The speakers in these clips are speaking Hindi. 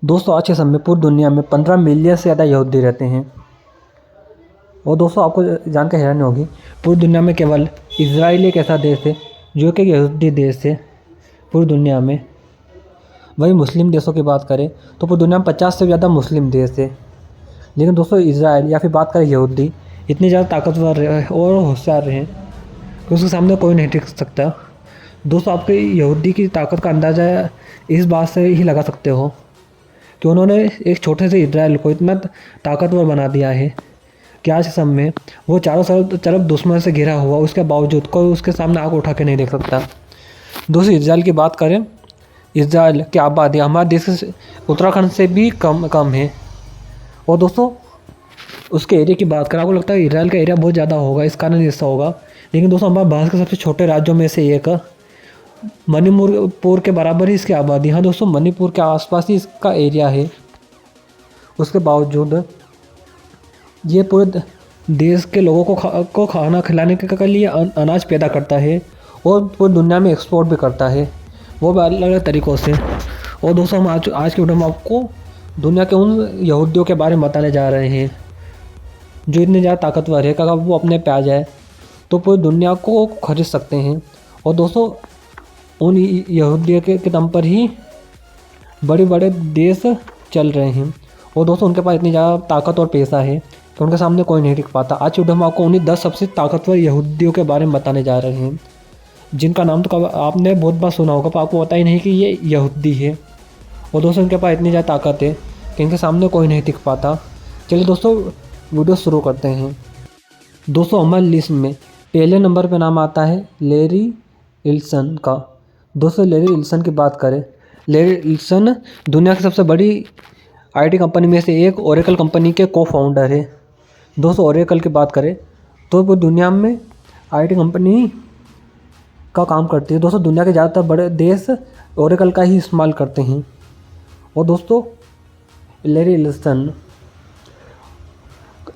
दोस्तों आज के समय में पूरी दुनिया में 15 मिलियन से ज़्यादा यहूदी रहते हैं। और दोस्तों आपको जान कर हैरानी होगी, पूरी दुनिया में केवल इजराइल एक ऐसा देश है जो कि यहूदी देश है पूरी दुनिया में। वही मुस्लिम देशों की बात करें तो पूरी दुनिया में 50 से ज़्यादा मुस्लिम देश है। लेकिन दोस्तों इजराइल या फिर बात करें यहूदी, इतने ज़्यादा ताकतवर और होशियार हैं कि उसके सामने कोई नहीं टिक सकता। दोस्तों आपके यहूदी की ताकत का अंदाज़ा इस बात से ही लगा सकते हो कि उन्होंने एक छोटे से इजराइल को इतना ताकतवर बना दिया है कि आज के समय में वो चारों तरफ दुश्मन से घिरा हुआ, उसके बावजूद कोई उसके सामने आग उठा के नहीं देख सकता। दोस्तों इजराइल की बात करें, इजराइल की आबादी हमारे देश से उत्तराखंड से भी कम है। और दोस्तों उसके एरिया की बात करें, आपको लगता है इजराइल का एरिया बहुत ज़्यादा होगा, इस कारण ऐसा होगा। लेकिन दोस्तों हमारे भारत के सबसे छोटे राज्यों में से एक मणिपुर के बराबर ही इसकी आबादी। हाँ दोस्तों, मणिपुर के आसपास ही इसका एरिया है। उसके बावजूद ये पूरे देश के लोगों को खाना खिलाने के लिए अनाज पैदा करता है और पूरी दुनिया में एक्सपोर्ट भी करता है, वो भी अलग अलग तरीक़ों से। और दोस्तों हम आज की वीडियो में आपको दुनिया के उन यहूदियों के बारे में बताने जा रहे हैं जो इतने ज़्यादा ताकतवर है कि अगर वो अपने पे आ जाए तो पूरी दुनिया को खरीद सकते हैं। और दोस्तों उन यहूदियों के दम पर ही बड़े बड़े देश चल रहे हैं। और दोस्तों उनके पास इतनी ज़्यादा ताकत और पैसा है कि उनके सामने कोई नहीं टिक पाता। आज की वीडियो में आपको उन्हीं 10 सबसे ताकतवर यहूदियों के बारे में बताने जा रहे हैं, जिनका नाम तो आपने बहुत बार सुना होगा पर आपको पता ही नहीं कि ये यहूदी है। और दोस्तों इनके पास इतनी ज़्यादा ताकत है कि इनके सामने कोई नहीं टिक पाता। चलिए दोस्तों वीडियो शुरू करते हैं। दोस्तों हमारी लिस्ट में पहले नंबर पर नाम आता है लेरी इल्सन का। दोस्तों लेरी इल्सन की बात करें, लेरी इल्सन दुनिया की सबसे बड़ी आईटी कंपनी में से एक ओरेकल कंपनी के को फाउंडर है। दोस्तों ओरेकल की बात करें तो वो दुनिया में आईटी कंपनी का काम करती है। दोस्तों दुनिया के ज़्यादातर बड़े देश ओरेकल का ही इस्तेमाल करते हैं। और दोस्तों लेरी इल्सन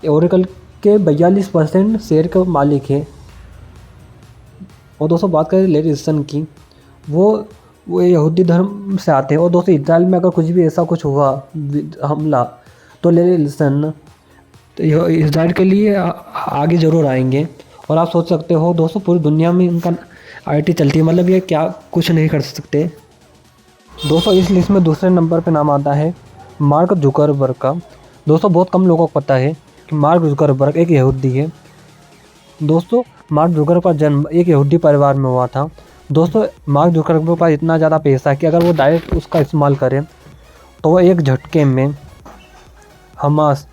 ओरेकल के 42% शेयर के मालिक है। और दोस्तों बात करें लेरी इल्सन की, वो यहूदी धर्म से आते हैं। और दोस्तों इजराइल में अगर कुछ भी ऐसा कुछ हुआ हमला तो लेरी इल्सन तो इजराइल के लिए आगे ज़रूर आएंगे। और आप सोच सकते हो दोस्तों पूरी दुनिया में इनका आईटी चलती है, मतलब ये क्या कुछ नहीं कर सकते। दोस्तों इस लिस्ट में दूसरे नंबर पे नाम आता है मार्क जुकरबर्ग का। दोस्तों बहुत कम लोगों को पता है कि मार्क जुकरबर्ग एक यहूदी है। दोस्तों मार्क जुकरबर्ग का जन्म एक यहूदी परिवार में हुआ था। दोस्तों मार्क जुकरबर्ग के पास इतना ज़्यादा पैसा है कि अगर वो डायरेक्ट उसका इस्तेमाल करें तो वो एक झटके में हमास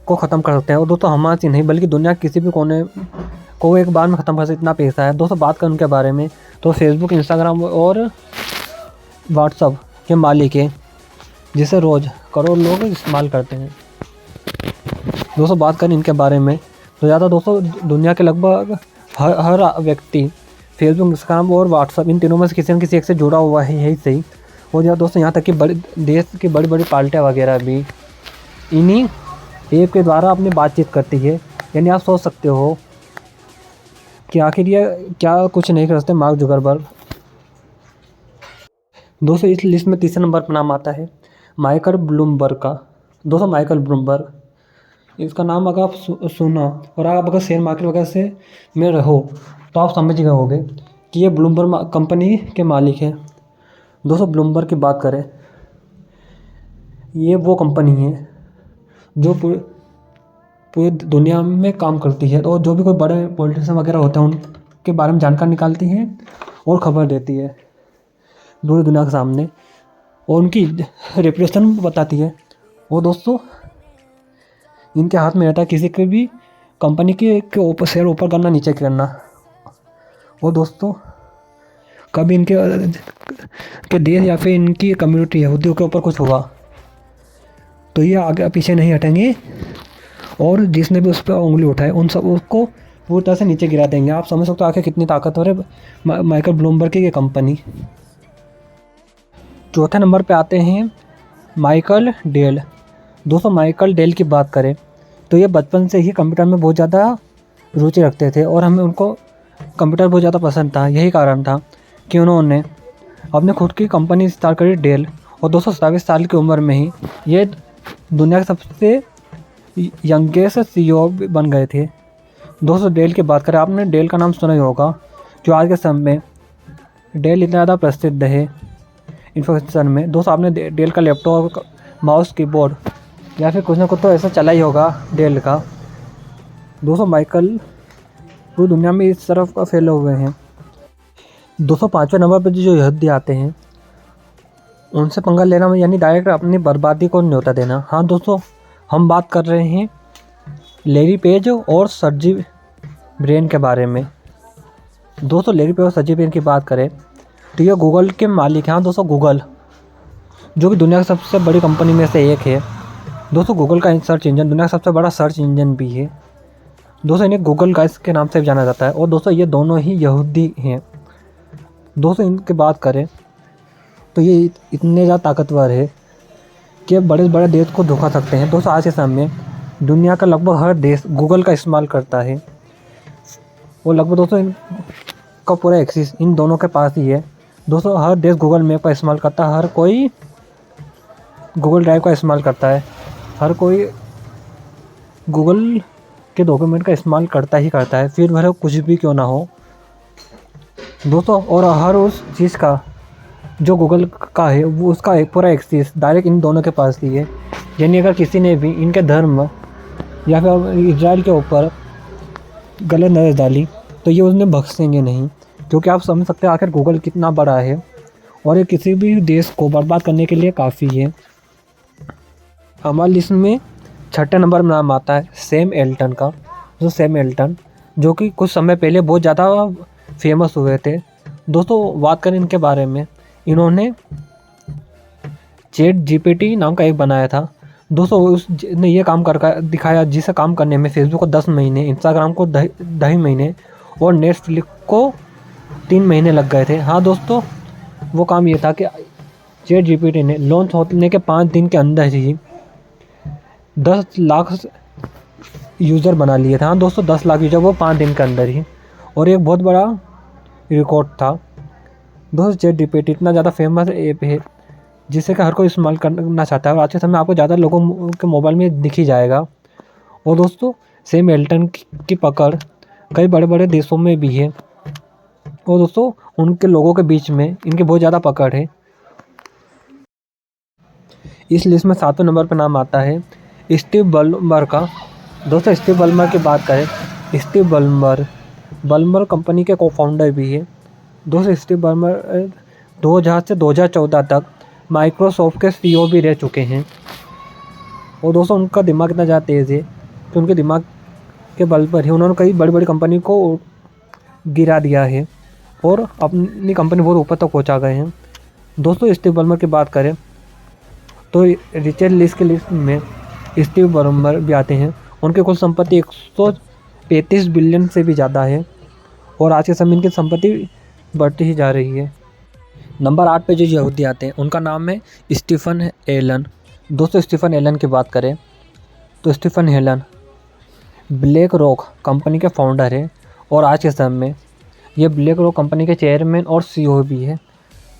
को ख़त्म कर सकते हैं। और दोस्तों हमास ही नहीं बल्कि दुनिया किसी भी कोने को एक बार में ख़त्म कर सकते, इतना पैसा है। दोस्तों बात करें उनके बारे में तो फेसबुक, इंस्टाग्राम और व्हाट्सअप के मालिक है, जिसे रोज़ करोड़ लोग इस्तेमाल करते हैं। दोस्तों बात करें इनके बारे में तो ज़्यादा दोस्तों दुनिया के लगभग हर व्यक्ति फेसबुक, इंस्टाग्राम और व्हाट्सअप इन तीनों में से किसी न किसी एक से जुड़ा हुआ है, यही सही। और दोस्तों यहाँ तक कि देश की बड़ी बड़ी पार्टियाँ वगैरह भी इन्हीं ऐप के द्वारा अपनी बातचीत करती है। यानी आप सोच सकते हो कि आखिर ये क्या कुछ नहीं कर सकते मार्क जुकरबर्ग। दोस्तों इस लिस्ट में तीसरे नंबर पर नाम आता है माइकल ब्लूमबर्ग का। दोस्तों माइकल ब्लूमबर्ग, इसका नाम अगर आप सुना और आप अगर शेयर मार्केट वगैरह से में रहो तो आप समझ गए होंगे कि ये ब्लूमबर्ग कंपनी के मालिक है। दोस्तों ब्लूमबर्ग की बात करें, ये वो कंपनी है जो पूरी दुनिया में काम करती है और जो भी कोई बड़े पॉलिटिशियन वगैरह होते हैं उनके बारे में जानकारी निकालती है और ख़बर देती है पूरी दुनिया के सामने और उनकी रेपुटेशन बताती है। और दोस्तों इनके हाथ में रहता है किसी के भी कंपनी के ऊपर शेयर ऊपर करना, नीचे करना। और दोस्तों कभी इनके देश या फिर इनकी कम्युनिटी यहूदियों के ऊपर कुछ हुआ तो ये आगे पीछे नहीं हटेंगे और जिसने भी उस पर उंगली उठाए उन सब उसको पूरी तरह से नीचे गिरा देंगे। आप समझ सकते हो आखिर कितनी ताकतवर है माइकल ब्लूमबर्ग की ये कंपनी। चौथे नंबर पे आते हैं माइकल डेल। दोस्तों माइकल डेल की बात करें तो ये बचपन से ही कंप्यूटर में बहुत ज़्यादा रुचि रखते थे और हमें उनको कंप्यूटर बहुत ज़्यादा पसंद था। यही कारण था कि उन्होंने अपने खुद की कंपनी स्टार्ट करी डेल। और 227 साल की उम्र में ही ये दुनिया के सबसे यंगेस्ट CEO बन गए थे। दोस्तों डेल की बात करें, आपने डेल का नाम सुना ही होगा, जो आज के समय में डेल इतना ज़्यादा प्रसिद्ध है इन्फॉर्मेशन में। दोस्तों आपने डेल का लैपटॉप, माउस, कीबोर्ड या फिर कुछ ना कुछ तो ऐसा चला ही होगा डेल का। दोस्तों माइकल पूरी दुनिया में इस तरफ का फैले हुए हैं। 205वें नंबर पर जो यहूदी आते हैं उनसे पंगा लेना में यानी डायरेक्ट अपनी बर्बादी को न्योता देना। हाँ दोस्तों, हम बात कर रहे हैं लैरी पेज और सर्जी ब्रेन के बारे में। दोस्तों लैरी पेज और सर्जी ब्रेन की बात करें तो ये गूगल के मालिक हैं। हाँ दोस्तों, गूगल जो कि दुनिया की सबसे बड़ी कंपनी में से एक है। दोस्तों गूगल का सर्च इंजन दुनिया का सबसे बड़ा सर्च इंजन भी है। दोस्तों इन्हें गूगल गाइस के नाम से भी जाना जाता है। और दोस्तों ये दोनों ही यहूदी हैं। दोस्तों इनकी बात करें तो ये इतने ज़्यादा ताकतवर है कि बड़े बड़े देश को धोखा सकते हैं। दोस्तों आज के समय में दुनिया का लगभग हर देश गूगल का इस्तेमाल करता है। और लगभग दोस्तों इनका पूरा एक्सेस इन दोनों के पास ही है। दोस्तों हर देश गूगल मैप का इस्तेमाल करता है, हर कोई गूगल ड्राइव का इस्तेमाल करता है, हर कोई गूगल के डॉक्यूमेंट का इस्तेमाल करता ही करता है, फिर वह कुछ भी क्यों ना हो। दोस्तों और हर उस चीज़ का जो गूगल का है वो उसका एक पूरा एक्सेस डायरेक्ट इन दोनों के पास ही है। यानी अगर किसी ने भी इनके धर्म या फिर इजराइल के ऊपर गलत नज़र डाली तो ये उन्हें बख्शेंगे नहीं, क्योंकि आप समझ सकते हैं आखिर गूगल कितना बड़ा है और ये किसी भी देश को बर्बाद करने के लिए काफ़ी है। हमारी लिस्ट में 6ठे नंबर में नाम आता है सैम एल्टन का। जो सैम एल्टन जो कि कुछ समय पहले बहुत ज़्यादा फेमस हुए थे। दोस्तों बात करें इनके बारे में, इन्होंने ChatGPT नाम का एक बनाया था। दोस्तों उसने ये काम कर दिखाया जिसे काम करने में फेसबुक को 10 महीने, इंस्टाग्राम को 2.5 महीने और नेटफ्लिक्स को 3 महीने लग गए थे। हाँ दोस्तों, वो काम ये था कि ChatGPT ने लॉन्च होने के 5 दिन के अंदर ही 10 लाख यूज़र बना लिए थे। हाँ दोस्तों, 10 लाख यूज़र वो 5 दिन के अंदर ही, और एक बहुत बड़ा रिकॉर्ड था। दोस्तों ChatGPT इतना ज़्यादा फेमस ऐप है जिसे कि हर कोई इस्तेमाल करना चाहता है और आज के समय आपको ज़्यादा लोगों के मोबाइल में दिख ही जाएगा। और दोस्तों सैम एल्टन की पकड़ कई बड़े बड़े देशों में भी है और दोस्तों उनके लोगों के बीच में इनकी बहुत ज़्यादा पकड़ है। इस लिस्ट में 7वें नंबर पर नाम आता है स्टीव बलमर का। दोस्तों स्टीव बलमर की बात करें, स्टीव बलमर कंपनी के को-फाउंडर भी है। दोस्तों स्टीव बलमर 2000 से 2014 तक माइक्रोसॉफ्ट के CEO भी रह चुके हैं। और दोस्तों उनका दिमाग इतना ज़्यादा तेज़ है कि उनके दिमाग के बल पर ही उन्होंने कई बड़ी बड़ी कंपनी को गिरा दिया है और अपनी कंपनी बहुत ऊपर तक पहुंचा गए हैं। दोस्तों स्टीव बलमर की बात करें तो रिचर्ड लिस्ट की लिस्ट में स्टीव बलमर भी आते हैं। उनकी कुल संपत्ति 135 बिलियन से भी ज़्यादा है और आज के समय इनकी संपत्ति बढ़ती ही जा रही है। नंबर 8 पे जो यहूदी आते हैं उनका नाम है स्टीफन एलन। दोस्तों स्टीफन एलन की बात करें तो Stephen Allen BlackRock company के फाउंडर है और आज के समय में ये ब्लैक रॉक कंपनी के चेयरमैन और CEO भी है।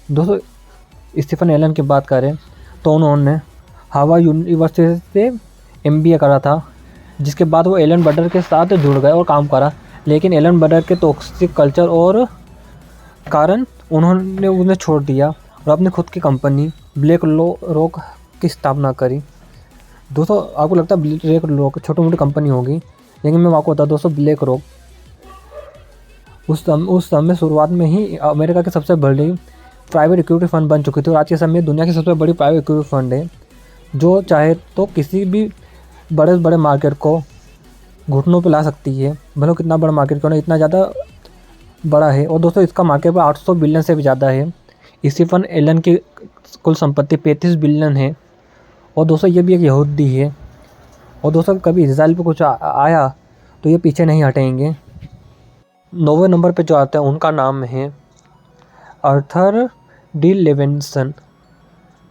दोस्तों स्टीफन एलन की बात करें तो उन्होंने हार्वर्ड यूनिवर्सिटी से MBA करा था, जिसके बाद वो एलन बटर के साथ जुड़ गए और काम करा, लेकिन एलन बटर के टॉक्सिक कल्चर और कारण उन्होंने उन्हें छोड़ दिया और अपनी खुद की कंपनी ब्लैक रॉक की स्थापना करी। दोस्तों आपको लगता है ब्लैक रॉक छोटी मोटी कंपनी होगी, लेकिन मैं आपको बता दोस्तों ब्लैक रॉक उस समय शुरुआत में ही अमेरिका की सबसे बड़ी प्राइवेट इक्विटी फंड बन चुकी थी और आज के समय दुनिया की सबसे बड़ी प्राइवेट इक्विटी फंड है, जो चाहे तो किसी भी बड़े बड़े मार्केट को घुटनों पे ला सकती है, भले कितना बड़ा मार्केट क्यों ना, इतना ज़्यादा बड़ा है। और दोस्तों इसका मार्केट पर 800 बिलियन से भी ज़्यादा है। स्टीफन एलन की कुल संपत्ति 35 बिलियन है और दोस्तों ये भी एक यहूदी है। और दोस्तों कभी इजराइल पे कुछ आया तो ये पीछे नहीं हटेंगे। 9वें नंबर पे जो आता है उनका नाम है आर्थर डी लेविंसन।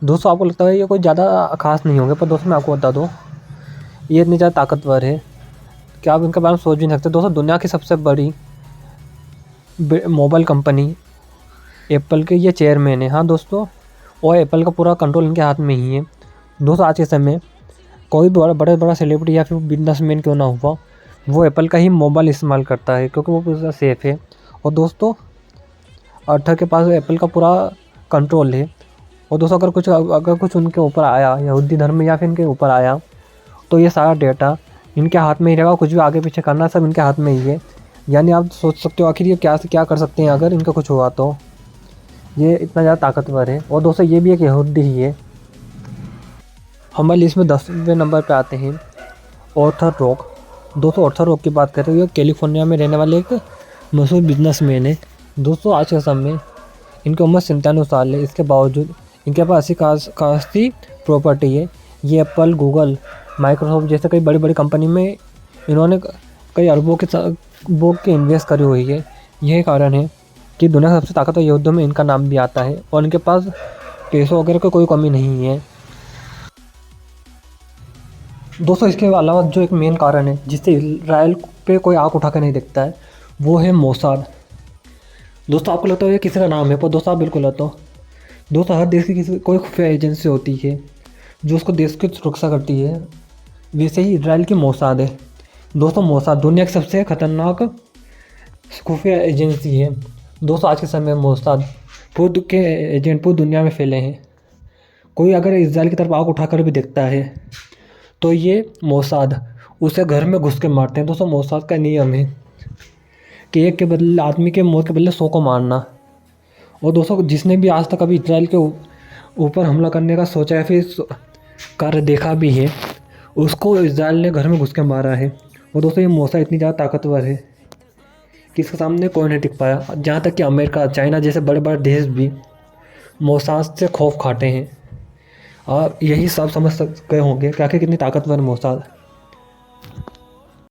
दोस्तों आपको लगता है ये कोई ज़्यादा खास नहीं होंगे, पर दोस्तों मैं आपको बता दूँ ये इतनी ज़्यादा ताकतवर है कि आप इनके बारे में सोच भी नहीं सकते। दोस्तों दुनिया की सबसे बड़ी मोबाइल कंपनी एप्पल के ये चेयरमैन है। हाँ दोस्तों, और एप्पल का पूरा कंट्रोल इनके हाथ में ही है। दोस्तों आज के समय कोई भी बड़ा सेलिब्रिटी या फिर बिजनेसमैन क्यों ना हुआ, वो एप्पल का ही मोबाइल इस्तेमाल करता है क्योंकि वो पूरा सेफ़ है। और दोस्तों अर्थर के पास एप्पल का पूरा कंट्रोल है। और दोस्तों अगर कुछ उनके ऊपर आया, यहूदी धर्म या फिर इनके ऊपर आया, तो ये सारा डेटा इनके हाथ में ही रहेगा। कुछ भी आगे पीछे करना सब इनके हाथ में ही है। यानी आप सोच सकते हो आखिर ये क्या से क्या कर सकते हैं अगर इनका कुछ हुआ तो। ये इतना ज़्यादा ताकतवर है। और दोस्तों ये भी एक यहूदी ही है। हमारी लिस्ट में 10वें नंबर पे आते हैं ऑर्थर रॉक। दोस्तों ऑर्थर रॉक की बात करें तो ये कैलिफोर्निया में रहने वाले एक मशहूर बिजनेसमैन है। दोस्तों आज के समय इनकी उम्र 97 साल है। इसके बावजूद इनके पास अच्छी खासी प्रॉपर्टी है। ये एप्पल, गूगल, माइक्रोसॉफ्ट जैसे कई बड़ी बड़ी कंपनी में इन्होंने कई अरबों के इन्वेस्ट करी हुई है। यही कारण है कि दुनिया के सबसे ताकतवर योद्धा में इनका नाम भी आता है। और इनके पास पैसों वगैरह की कोई कमी नहीं है। दोस्तों इसके अलावा जो एक मेन कारण है जिससे इसराइल पे कोई आँख उठा कर नहीं देखता है, वो है मोसाद। दोस्तों आपको लगता है ये किसी का नाम है, पर दोस्तों आप बिल्कुल लगता हो। दोस्तों हर देश की किसी कोई खुफिया एजेंसी होती है जो उसको देश की सुरक्षा करती है। वैसे ही इसराइल की मोसाद है। दोस्तों मोसाद दुनिया की सबसे खतरनाक खुफिया एजेंसी है। दोस्तों आज के समय में मोसाद पूरे के एजेंट पूरी दुनिया में फैले हैं। कोई अगर इसराइल की तरफ आँख उठाकर भी देखता है तो ये मोसाद उसे घर में घुस के मारते हैं। दोस्तों मोसाद का नियम है कि एक के बदले आदमी के मौत के बदले 100 को मारना। और दोस्तों जिसने भी आज तक अभी इसराइल के ऊपर हमला करने का सोचा या फिर कार्य देखा भी है, उसको इसराइल ने घर में घुस के मारा है। और दोस्तों ये मोसाद इतनी ज़्यादा ताकतवर है कि इसके सामने कोई नहीं टिक पाया। जहाँ तक कि अमेरिका, चाइना जैसे बड़े बड़े देश भी मोसाद से खौफ खाते हैं। और यही सब समझ गए होंगे कि आखिर कितनी ताकतवर है मोसाद।